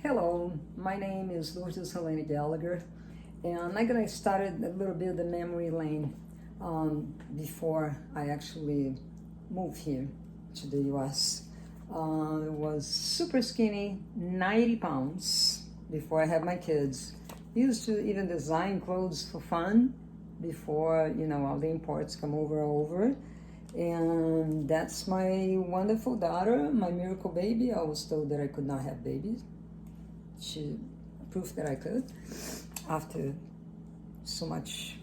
Hello, my name is Lourdes Helena Gallagher, and I'm going to start a little bit of the memory lane before I actually moved here to the U.S. I was super skinny, 90 pounds before I had my kids. Used to even design clothes for fun before, all the imports come over. And that's my wonderful daughter, my miracle baby. I was told that I could not have babies. She proved that I could after so much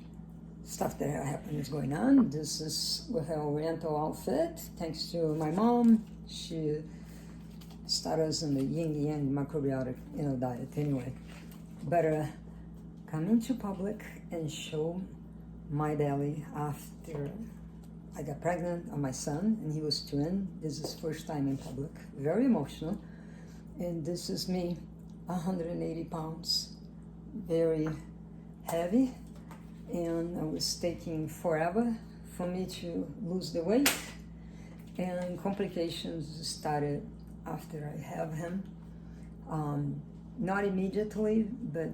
stuff that happened is going on. This is with her oriental outfit, thanks to my mom. She started us in the yin-yang macrobiotic diet anyway. But coming to public and show my belly after I got pregnant on my son, and he was twin. This is first time in public. Very emotional. And this is me, 180 pounds, very heavy. And it was taking forever for me to lose the weight. And complications started after I have him. Not immediately, but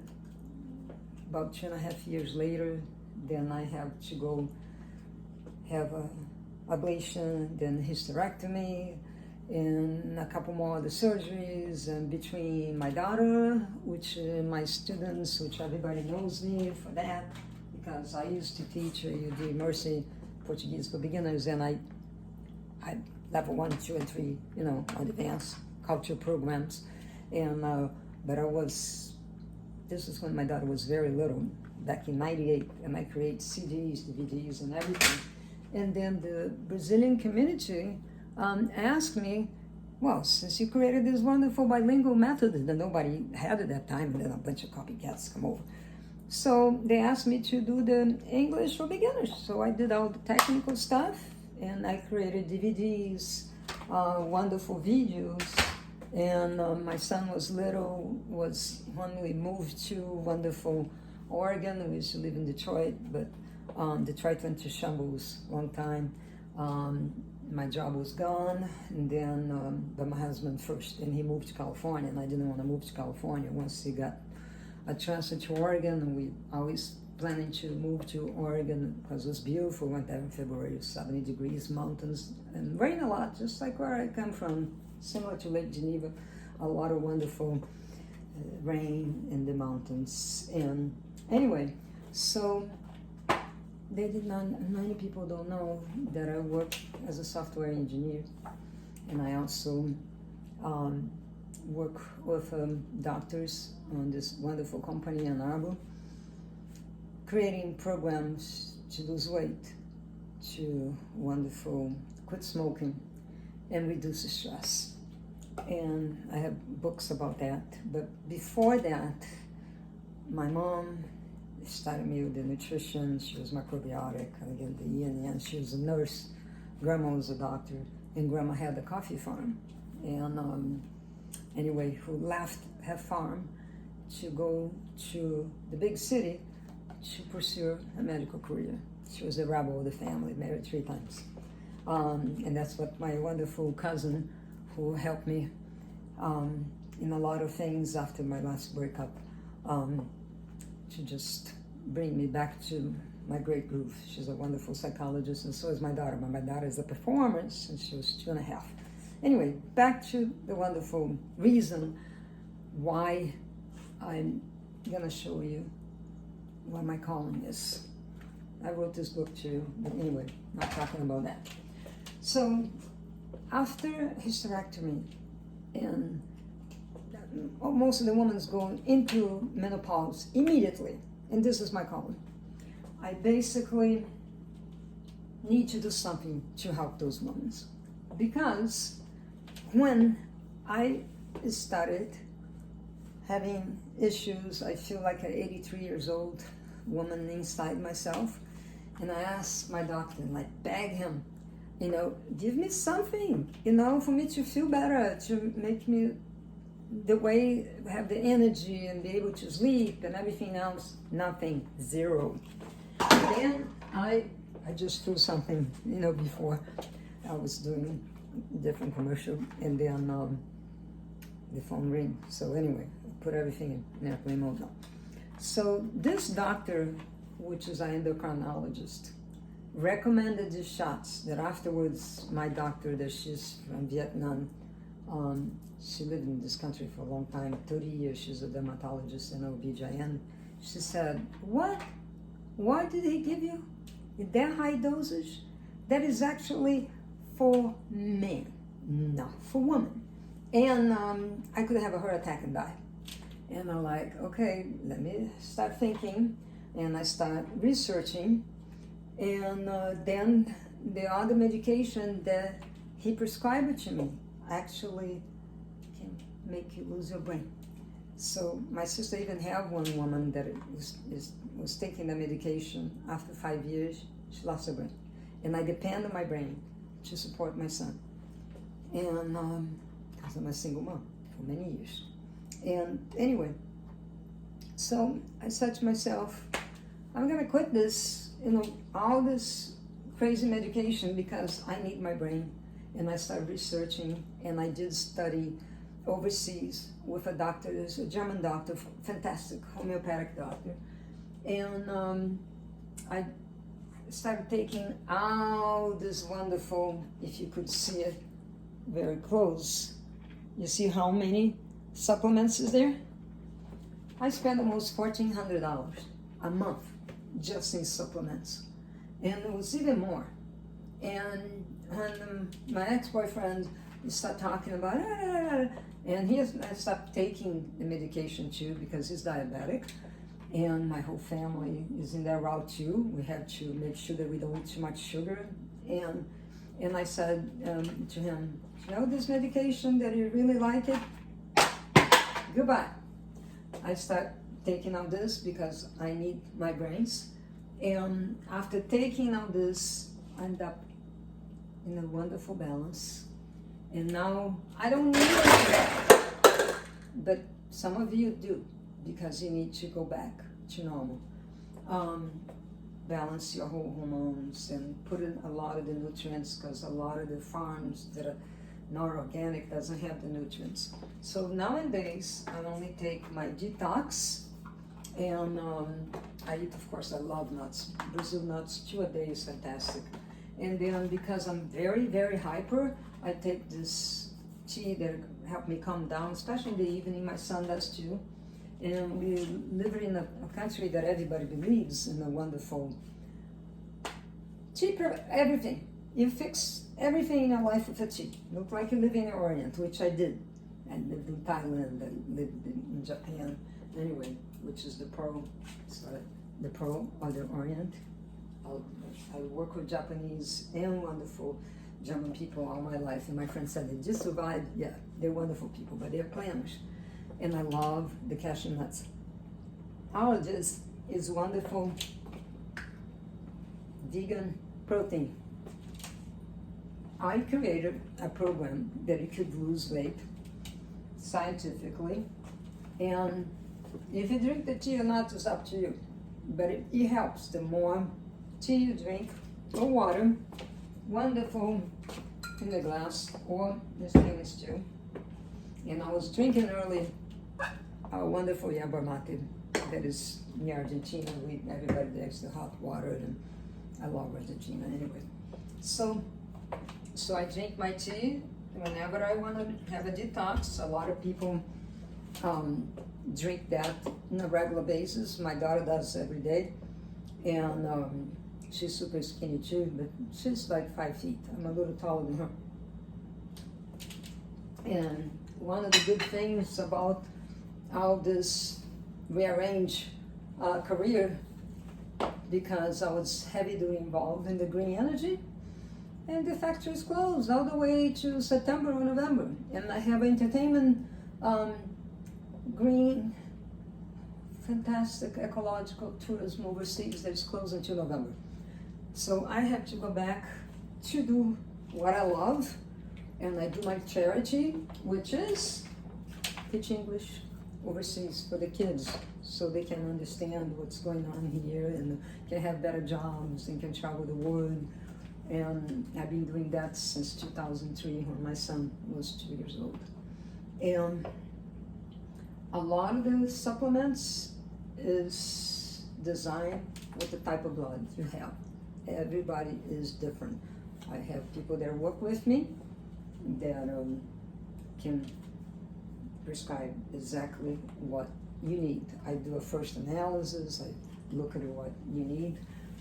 about 2.5 years later, then I have to go have a ablation, then hysterectomy, and a couple more other surgeries. And between my daughter, which my students, which everybody knows me for that, because I used to teach UD Mercy Portuguese for beginners, and I level 1, 2, and 3, advanced culture programs. And but this is when my daughter was very little, back in '98, and I create CDs, DVDs, and everything. And then the Brazilian community asked me, well, since you created this wonderful bilingual method that nobody had at that time, and then a bunch of copycats come over. So they asked me to do the English for beginners. So I did all the technical stuff, and I created DVDs, wonderful videos. And my son was little, was when we moved to wonderful Oregon. We used to live in Detroit, but Detroit went to shambles long time. My job was gone, and then but my husband first, and he moved to California, and I didn't want to move to California. Once he got a transfer to Oregon, we always planning to move to Oregon because it was beautiful. Went there in February, 70 degrees, mountains, and rain a lot, just like where I come from, similar to Lake Geneva. A lot of wonderful rain in the mountains. And anyway, so they did not, many people don't know that I work as a software engineer, and I also work with doctors on this wonderful company in Ann Arbor, creating programs to lose weight, to wonderful quit smoking and reduce stress. And I have books about that. But before that, my mom started me with the nutrition. She was macrobiotic, again, the yin and yang. She was a nurse. Grandma was a doctor, and Grandma had a coffee farm. And anyway, who left her farm to go to the big city to pursue a medical career. She was a rebel of the family, married 3 times. And that's what my wonderful cousin, who helped me in a lot of things after my last breakup, to just bring me back to my great groove. She's a wonderful psychologist, and so is my daughter. My daughter is a performer since she was 2.5. Anyway, back to the wonderful reason why I'm gonna show you what my calling is. I wrote this book too, but anyway, not talking about that. So after hysterectomy, and most of the women go into menopause immediately, and this is my calling. I basically need to do something to help those women, because when I started having issues, I feel like an 83 years old woman inside myself, and I asked my doctor, and I begged him, give me something, for me to feel better, to make me the way, have the energy and be able to sleep and everything else. Nothing, zero. Then I just threw something, before I was doing different commercial, and then the phone ring. So anyway, I put everything in airplane mode now. So this doctor, which is an endocrinologist, recommended these shots that afterwards my doctor, that she's from Vietnam, she lived in this country for a long time, 30 years, she's a dermatologist and OBGYN. She said, what? What did he give you? In that high dosage? That is actually for men, not for women. And I could have a heart attack and die. And I'm like, okay, let me start thinking. And I start researching. And then the other medication that he prescribed to me actually can make you lose your brain. So my sister even had one woman that was taking the medication. After 5 years, she lost her brain. And I depend on my brain to support my son. And because I'm a single mom for many years. And anyway, so I said to myself, I'm gonna quit this, all this crazy medication because I need my brain. And I started researching, and I did study overseas with a doctor, there's a German doctor, fantastic homeopathic doctor. And I started taking all this wonderful, if you could see it very close, you see how many supplements is there? I spent almost $1,400 a month just in supplements. And it was even more. And when my ex-boyfriend started talking about it, and I stopped taking the medication too because he's diabetic. And my whole family is in that route too. We have to make sure that we don't eat too much sugar. And I said to him, this medication that you really like it, goodbye. I start taking all this because I need my brains. And after taking all this, I end up in a wonderful balance. And now I don't need it, but some of you do, because you need to go back to normal. Balance your whole hormones and put in a lot of the nutrients, because a lot of the farms that are not organic doesn't have the nutrients. So nowadays I only take my detox, and I eat, of course, I love nuts. Brazil nuts, 2 a day is fantastic. And then because I'm very, very hyper, I take this tea that helps me calm down, especially in the evening. My son does too. And we live in a country that everybody believes in a wonderful, cheaper everything. You fix everything in your life with a tea. Look like you live in the Orient, which I did. I lived in Thailand, I lived in Japan, anyway, which is the pearl of the Orient. I work with Japanese and wonderful German people all my life, and my friends said they just survived. Yeah, they're wonderful people, but they're planners. And I love the cashew nuts. All of this is wonderful vegan protein. I created a program that you could lose weight scientifically, and if you drink the tea or not, it's up to you. But it helps. The more tea you drink, or water, wonderful in the glass or the stainless steel. And I was drinking early a wonderful yerba mate that is in Argentina. Everybody drinks the hot water, and I love Argentina anyway. So I drink my tea whenever I want to have a detox. A lot of people drink that on a regular basis. My daughter does every day, and she's super skinny too, but she's like 5 feet. I'm a little taller than her. And one of the good things about all this rearranged career, because I was heavily involved in the green energy, and the factory is closed all the way to September or November. And I have entertainment, green, fantastic ecological tourism overseas that is closed until November. So I have to go back to do what I love, and I do my charity, which is teach English overseas for the kids, so they can understand what's going on here and can have better jobs and can travel the world. And I've been doing that since 2003, when my son was 2 years old. And a lot of the supplements is designed with the type of blood you have. Everybody is different. I have people that work with me that can prescribe exactly what you need. I do a first analysis, I look at what you need,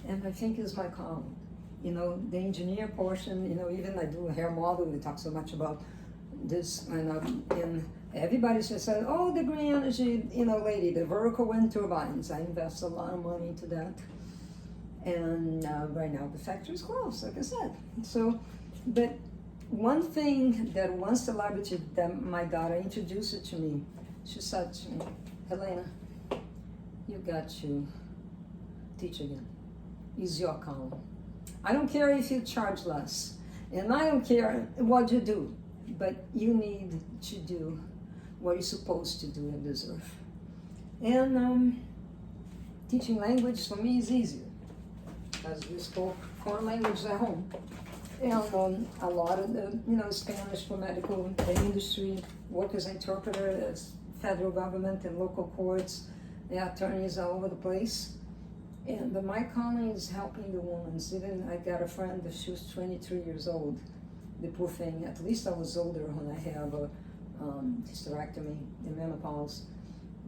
and I think it's my calling. You know, the engineer portion, you know, even I do a hair model, we talk so much about this, and everybody just said, oh, the green energy, you know, lady, the vertical wind turbines. I invest a lot of money into that. And right now the factory's closed, like I said. So, but one thing that one celebrity that my daughter introduced it to me, she said to me, Helena, you got to teach again. It's your calling. I don't care if you charge less, and I don't care what you do, but you need to do what you're supposed to do in this earth. And teaching language for me is easier, because we spoke foreign languages at home. And a lot of the, you know, Spanish for medical industry, work as interpreter, as federal government and local courts, the attorneys all over the place. And my calling is helping the women. Even I got a friend that she was 23 years old. The poor thing, at least I was older when I have a hysterectomy and menopause.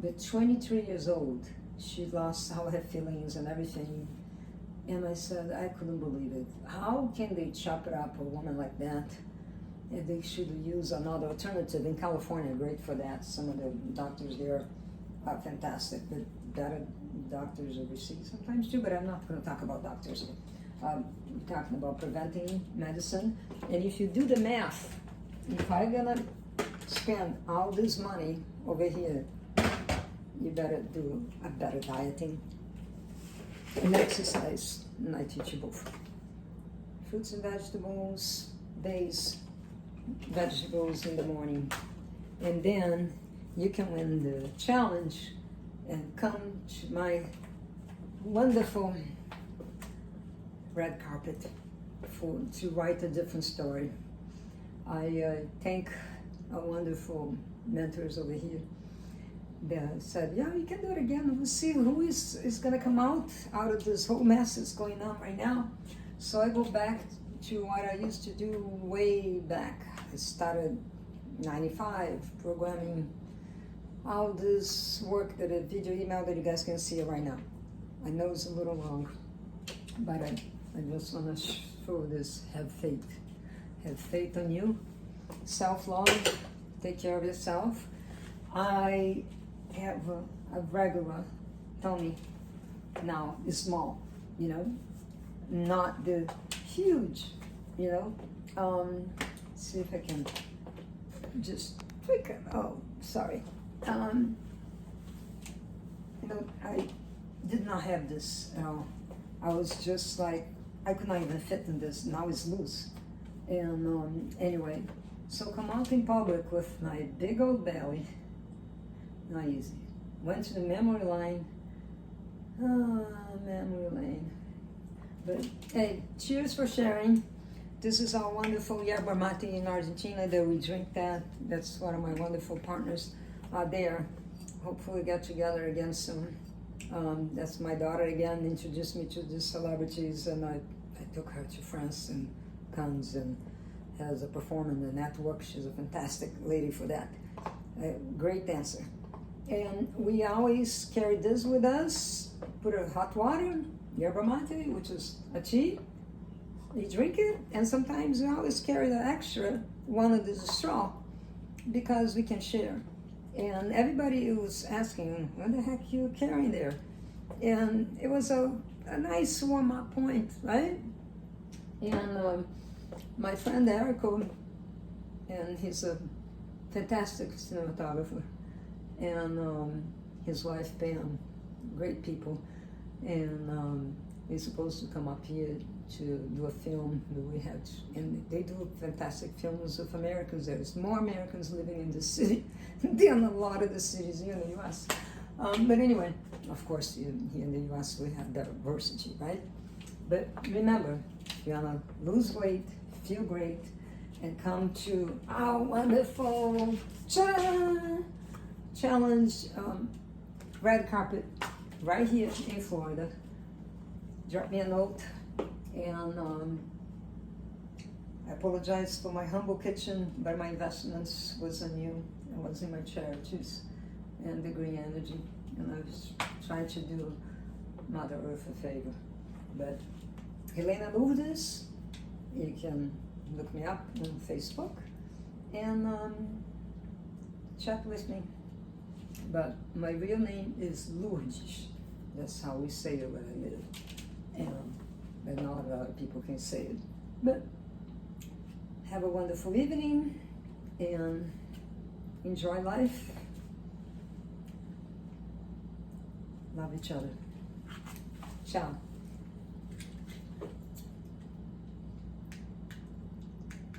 But 23 years old, she lost all her feelings and everything. And I said, I couldn't believe it. How can they chop it up, a woman like that? And they should use another alternative. In California, great for that. Some of the doctors there are fantastic, but better doctors overseas sometimes too, but I'm not going to talk about doctors. We're talking about preventing medicine. And if you do the math, if I'm going to spend all this money over here, you better do a better dieting and exercise, and I teach you both. Fruits and vegetables, days, vegetables in the morning, and then you can win the challenge and come to my wonderful red carpet to write a different story. I thank our wonderful mentors over here that said, yeah, you can do it again. We'll see who is going to come out of this whole mess that's going on right now. So I go back to what I used to do way back. I started 95 programming all this work, that a video email that you guys can see right now. I know it's a little long, but I just want to show this. Have faith. Have faith on you. Self-love. Take care of yourself. I have a regular tummy now. It's small, you know, not the huge, you know. See if I can just tweak it. Oh, sorry. You know, I did not have this at all. I was just like, I could not even fit in this. Now it's loose. And anyway, so come out in public with my big old belly. Not easy. Went to the memory lane. Memory lane. But hey, cheers for sharing. This is our wonderful yerba mate in Argentina that we drink that. That's one of my wonderful partners there. Hopefully get together again soon. That's my daughter again, introduced me to these celebrities, and I took her to France and Cannes and has a performer in the network. She's a fantastic lady for that. A great dancer. And we always carry this with us, put a hot water, yerba mate, which is a tea. You drink it, and sometimes we always carry the extra one of the straw because we can share. And everybody was asking, what the heck you carrying there? And it was a nice warm-up point, right? And my friend Erico, and he's a fantastic cinematographer, and his wife Pam, great people, and they're supposed to come up here to do a film that we had, and they do fantastic films of Americans. There's more Americans living in this city than a lot of the cities here in the U.S. But anyway, of course, here in the U.S. we have diversity, right? But remember, if you want to lose weight, feel great, and come to our wonderful challenge, red carpet right here in Florida. Drop me a note, and I apologize for my humble kitchen, but my investments was in you. I was in my charities and the green energy, and I was trying to do Mother Earth a favor. But Helena Lourdes, you can look me up on Facebook and chat with me. But my real name is Lourdes. That's how we say it where I live. But not a lot of people can say it. But have a wonderful evening and enjoy life. Love each other. Ciao.